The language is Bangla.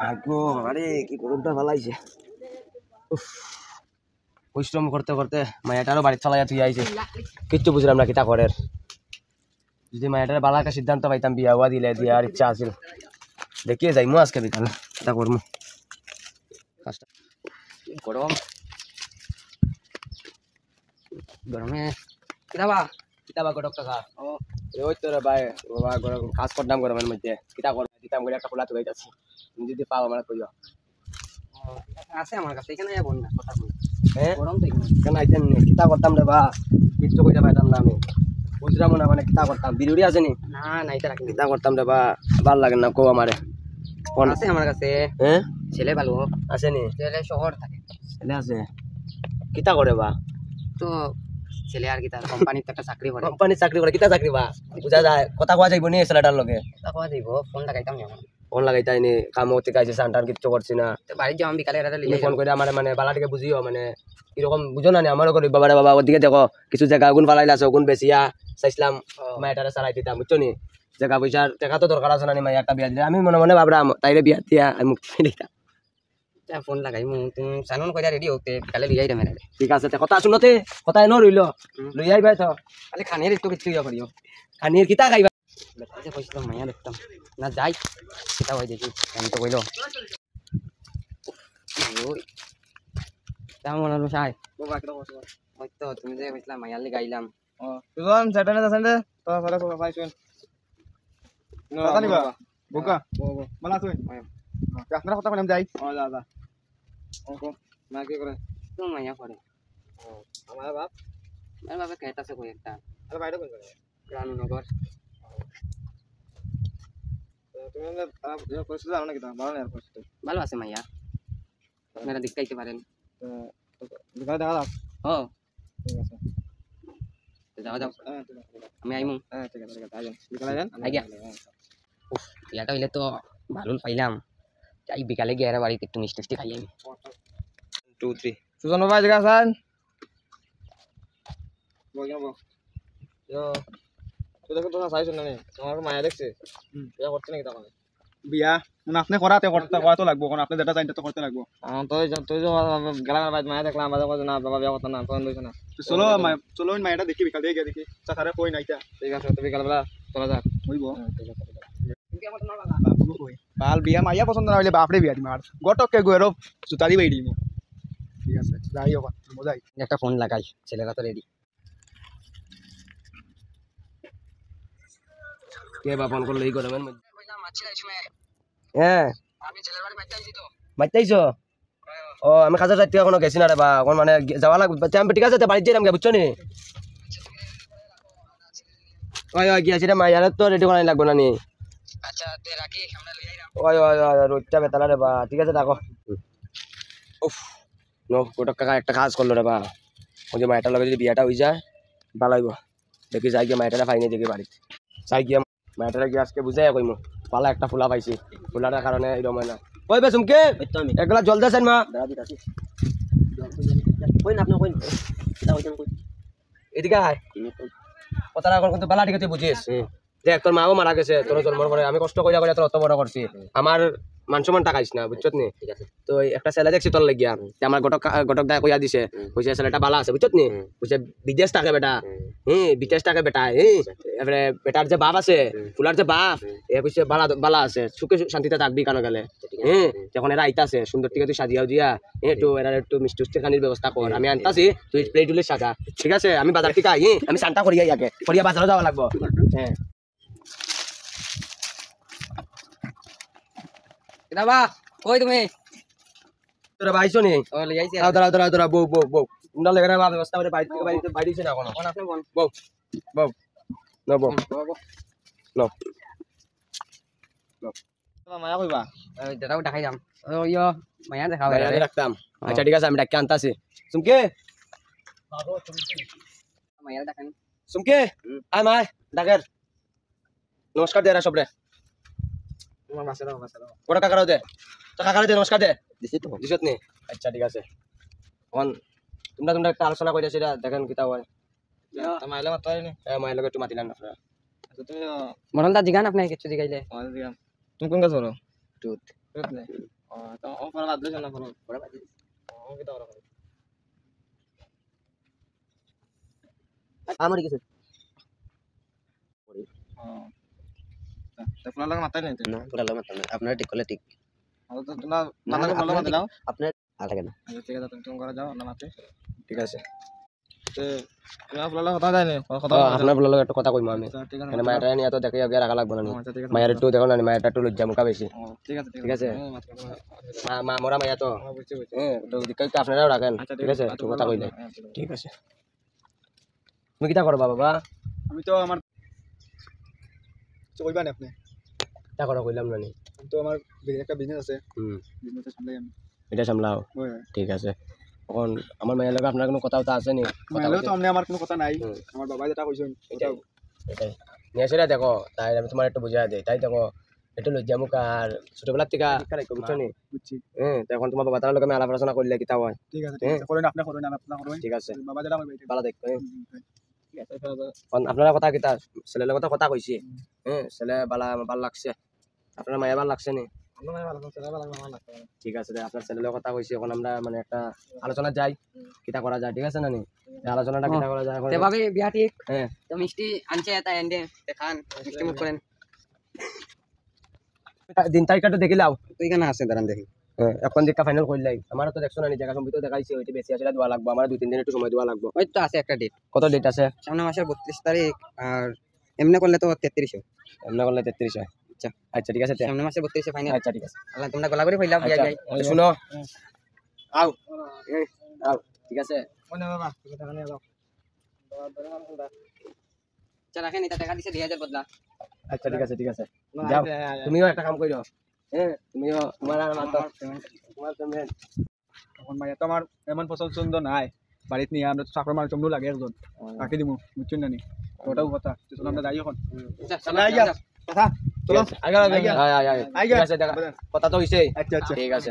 আগো আরে কি গরমটা ভালাইছে। পরিশ্রম করতে করতে মায়াটারও বাড়ি চলাইয়া তুই আইছে, কিচ্ছু বুঝলাম না কিতা করের। যদি মায়াটার বালা একটা সিদ্ধান্ত পাইতাম বিয়া হওয়া দিলে দিয়ার ইচ্ছা আছিল, দেখিয়ে যাইমু আজকে বিকালে কিতা করমু। গরম গরমে কিতাবা কিতাবা গটক টাকা ওই তো রে ভাই বাবা গরম কাজ করতাম গরমের মধ্যে কিতা করব দিতাম করে একটা খোলা তুই যাচ্ছি, তুমি যদি পাও আমার কইও। আছে আমার কাছে এখানে যাব না কথা কই। হ্যাঁ গরম তো কেন আইতেন কিতা করতাম রে বা কিচ্ছু কইতে পাইতাম না আমি, বুঝলাম না মানে কিতা করতাম বিরুড়ি আছে নি না নাইতে রাখি কিতা করতাম রে বা ভাল লাগে না কো আমারে কোন আছে আমার কাছে। হ্যাঁ ছেলে ভালো আছে নি? ছেলে শহর থাকে। ছেলে আছে কিতা করে বা? তো ছেলে আর কিতা কোম্পানিতে একটা চাকরি করে। কোম্পানি চাকরি করে কিতা চাকরি বা বুঝা যায়? কথা কোয়া যাইব নি ছেলেটার লগে? কথা কোয়া যাইব, ফোন লাগাইতাম না। ফোন লাগাইতাই নি কাম হতে কাইছে সান্টার কিচ্ছু করছি না। তো বাড়ি যাও আমি বিকালে এরা লিয়ে ফোন করে আমার মানে বালাটিকে বুঝিও মানে এরকম বুঝো না আমারও করি বাবারে বাবা ওদিকে দেখো কিছু জায়গা আগুন ফালাইলা আছে আগুন বেশিয়া চাইছিলাম মায়েটারে চালাই দিতাম বুঝছো নি। জায়গা পয়সার টাকা তো দরকার আছে না মাই একটা বিয়া দিলে আমি মনে মনে ভাবলাম তাইলে বিয়া দিয়া আমি মুক্তি দিতাম। ফোন লাগাই তুমি সানুন কইরা রেডি হতে কালে লিয়ে আইতাম। ঠিক আছে কথা শুনতে কথা এনো রইল লই আইবাই তো খালি খানির একটু কিছু ইয়া করিও। খানির কিতা খাইবা যে কইছিলাম মাইয়া দেখতাম না যাই কিতা হই দেখি আমি তো কইলো ওই তাম মনে হলো সাই বাবা কিতা কইছো ওই তো তুমি যে কইছিলাম মাইয়ার লাগি আইলাম। ও তুই সেটানে যাছেন রে তো সারা তো পাইছেন কথা নিবা বুকা মালা তুই আপনারা কথা কইলাম যাই। ও যা যা ওকো না কি করে তো মাইয়া পড়ে। ও আমার বাপ আমার বাবা কইতাছে কই একটা আরে বাইরে কই করে রামনগর। তুমি না পরিস্থিতি জানো না কিতা ভালো না পরিস্থিতি ভালো আছে মাইয়া আপনারা দেখতে পারেন দোকানে দেখা যাক। ও ঠিক আছে যাও যাও আমি আইমু। হ্যাঁ ঠিক আছে আইবেন বিকালে যান আইগা। উফ ইয়াটা হইলে তো ভালো পাইলাম যাই বিকালে গিয়ে আর বাড়িতে একটু মিষ্টি মিষ্টি খাই আমি। 2 3 সুজন ভাই দেখা আছেন বলগা বল yo তো দেখো তো সাইজ না নে তোমার মায়া দেখছে বিয়া করতে নাকি তখন বিয়া মানে আপনি করাতে করতে করা তো লাগবে কোন আপনি যেটা চাইতে তো করতে লাগবে। তো তুই যে গেলাম বাদ মায়া দেখলাম বাদ কই না বাবা বিয়া করতে না তখন দইছ না চলো চলো মায়াটা দেখি বিকালে গিয়ে দেখি চাচারে কই নাইতা। ঠিক আছে তো বিকাল বেলা চলা যাক হইবো। ঠিক আছে তুমি আমার না লাগা বাবু কই বাল বিয়া মাইয়া পছন্দ না হইলে বাপরে বিয়া দিম আর গটককে গয়রব সুতারি বাইডি দিম। ঠিক আছে যাইও মজাই একটা ফোন লাগাই ছেলেরা তো রেডি। কে বা ফোন করলে এই গরমের মধ্যে কইলাম মাছি নাই সময়। হ্যাঁ আমি ছেলের বাড়ি মাইতাইছি তো মাইতাইছো। ও আমি কাজে যাইতে এখনো গেছি না রে বা এখন মানে যাওয়া লাগবে আমি ঠিক আছে বাড়ি যাইলাম বুঝছো নি। ওই ওই গিয়েছি রে মাইয়ারে তো রেডি করাই লাগবে না নি। আচ্ছা তে রাখি আমরা লই আইরাম। ওই ওই ওই রোজটা বেতালা রে বা ঠিক আছে দেখো। উফ নো কোটক কাকা একটা কাজ করলো রে বা ওই যে মাইটার লগে যদি বিয়াটা হই যায় ভালো হইব। দেখি যাই গিয়ে মাইটারে ফাইনে দেখি বাড়িতে যাই গিয়ে মাইটারে গিয়ে আজকে বুঝাই কইমু পালা একটা ফুলা পাইছি ফুলাটার কারণে এরকম হয় না। কই বে সুমকে এক গ্লাস জল দেছেন মা কই না আপনি কই কিটা হইছেন কই এদিকে আয় কথাটা এখন কিন্তু বালা ঠিক আছে বুঝিস দেখ তোর মাও মারা গেছে তোর জন্মর পরে আমি কষ্ট কইরা কইরা তোর অত বড় করছি আমার মানসম্মান টাকাইছ না বুঝছত নি। ঠিক আছে তো একটা ছেলে দেখছি তোর লাগিয়া আমার গটক দা কইয়া দিছে কইছে ছেলেটা বালা আছে বুঝছত নি কইছে বিদেশ থাকে বেটা বিদেশ থাকে বেটা এবারে বেটার যে বাপ আছে ফুলার যে বাপ এ কইছে বালা বালা আছে সুখে শান্তিতে থাকবি কেন গেলে যখন এরা আইতাছে সুন্দর থেকে তুই সাজিয়াও দিয়া একটু এরা একটু মিষ্টি মিষ্টি খানির ব্যবস্থা কর আমি আনতাছি তুই প্লেট উলে সাজা। ঠিক আছে আমি বাজার থেকে আই আমি সান্তা করিয়া আগে করিয়া বাজারে যাওয়া লাগবো। হ্যাঁ কিদাবা কই তুমি তোরা বাইছো নি ও লই আইছি দাঁড়া বউ বউ বউ না লাগা না ব্যবস্থা করে বাইরে থেকে বাইরে দিছে না কোন কোন আপনি বল বউ বউ না বউ নো নো তোমার মায়া কইবা ওই দাদাও দেখাই দাম ও ইয়ো মায়া দেখাও আমি রাখতাম। আচ্ছা ঠিক আছে আমি ডাকি আনতাছি সুমকে বাবু সুমকে মায়া দেখেন সুমকে আয় মায় ডাকের নমস্কার দে রা সবরে তোমার মাসে দাও বড় কাকারও দে তো কাকারও দে নমস্কার দে দিছি তো দিছত নি। আচ্ছা ঠিক আছে এখন তোমরা একটা আলোচনা কইরা সেটা দেখেন কিতা হয় তো মাইলা মাতাই নি মাইলা একটু মাতিলাম আপনারা। আচ্ছা তুমি মরণদা জিগান আপনি কিছু জিগাইলে দিগাম তুমি কোন কাজ করো টুত তো ও পড়া বাদ দিছ না পড়া পড়া বাদ দিছি। ও কি দাও রাখো আমার কিছু তো ফুলা লাগা মাথায় নেই না পুরা লাগা না আপনারা ঠিক করলে ঠিক আর তো তোমরা মাথা ভালো বাঁধে দাও আপনার আর লাগে না ঠিক আছে তুমি করে যাও না মাথে ঠিক আছে তো তুমি ফুলা লাগা কথা যায় না কথা আপনার বলার একটা কথা কইমু আমি ঠিক আছে মানে মায়েরটা নিয়ে তো দেখে আগে রাখা লাগবে না আচ্ছা ঠিক আছে মায়ের একটু দেখো না মায়েরটা একটু লজ্জা মুখা বেশি ঠিক আছে ঠিক আছে হ্যাঁ মা মোরা মাইয়া তো বুঝছি বুঝছি হ্যাঁ তো দিকে আপনারাও রাখেন আচ্ছা ঠিক আছে তো কথা কইলে হ্যাঁ, ঠিক আছে তুমি কিটা করবা বাবা আমি তো আমার কইবা না আপনি কিটা করো কইলাম না নি আমি তো আমার একটা বিজনেস আছে হুম বিজনেসটা সামলাই আমি এটা সামলাও ওই ঠিক আছে এখন আমার মায়ের লগে আপনার কোনো কথা আছে নি কথা মেলেও তো আমনে আমার কোনো কথা নাই হুম। আমার বাবা যেটা কইছেন এটাই এটাই নিয়ে এসে দেখো তাই আমি তোমার একটু বুঝাই দেই তাই দেখো একটু লজ্জা মুখ আর ছোটবেলার থেকে শিক্ষা রাখো বুঝছো নি বুঝছি হ্যাঁ তো এখন তোমার বাবা তার লগে আমি আলাপ আলোচনা করলে কিতা হয় ঠিক আছে ঠিক আছে করেন আপনি করেন আপনি করেন ঠিক আছে বাবা যেটা কইবে ভালো দেখো ঠিক আছে তাহলে এখন আপনারা কথা কিতা ছেলের লগে তো কথা কইছি হ্যাঁ ছেলে ভালো লাগছে আপনার মায়ের ভালো লাগছে নি আমরা ভালো আছে ভালো লাগছে ঠিক আছে আপনার ছেলের লগে কথা কইছি এখন আমরা মানে একটা আলোচনা যাই কিতা করা যায় ঠিক আছে না নি এই আলোচনাটা কিতা করা যায় এখন তে ভাবি বিয়া ঠিক হ্যাঁ তো মিষ্টি আনছে এটা এন্ডে দেখান মিষ্টি মুখ করেন দিন তারিখটা তো দেখিলাও তো এখানে আছে দাঁড়ান দেখি হ্যাঁ এখন দিকটা ফাইনাল করলাই আমার তো দেখছো না নি জায়গা সম্পত্তি দেখাইছি ওইটা বেশি আসলে দেওয়া লাগবে আমার 2-3 দিন একটু সময় দেওয়া লাগবে ওই তো আছে একটা ডেট কত ডেট আছে সামনে মাসের 32 তারিখ আর এমনি করলে তো 33 এমনি করলে 33 হয় আচ্ছা আচ্ছা ঠিক আছে সামনে মাসের 32 ফাইনাল আচ্ছা ঠিক আছে আল্লাহ তোমরা গলা করে কইলা বিয়া যাই আচ্ছা শুনো আও আও ঠিক আছে মনে বাবা তুমি টাকা নিয়ে যাও আচ্ছা রাখেন এটা টাকা দিছে 2000 বদলা আচ্ছা ঠিক আছে যাও তুমিও একটা কাম কইরো হ্যাঁ তুমিও তোমার আর আমার তো তোমার পেমেন্ট এখন মাইয়া তো আমার এমন পছন্দ নাই বাড়িতে নিয়ে আমরা চাকর মার চমড়ু লাগে একজন কাকে দিমু বুঝছেন না নি ওটাও কথা চলো আমরা যাই এখন আচ্ছা চলো আইয়া কথা চলো আয় আয় আয় আয় ঠিক আছে দেখা কথা তো হইছে আচ্ছা আচ্ছা ঠিক আছে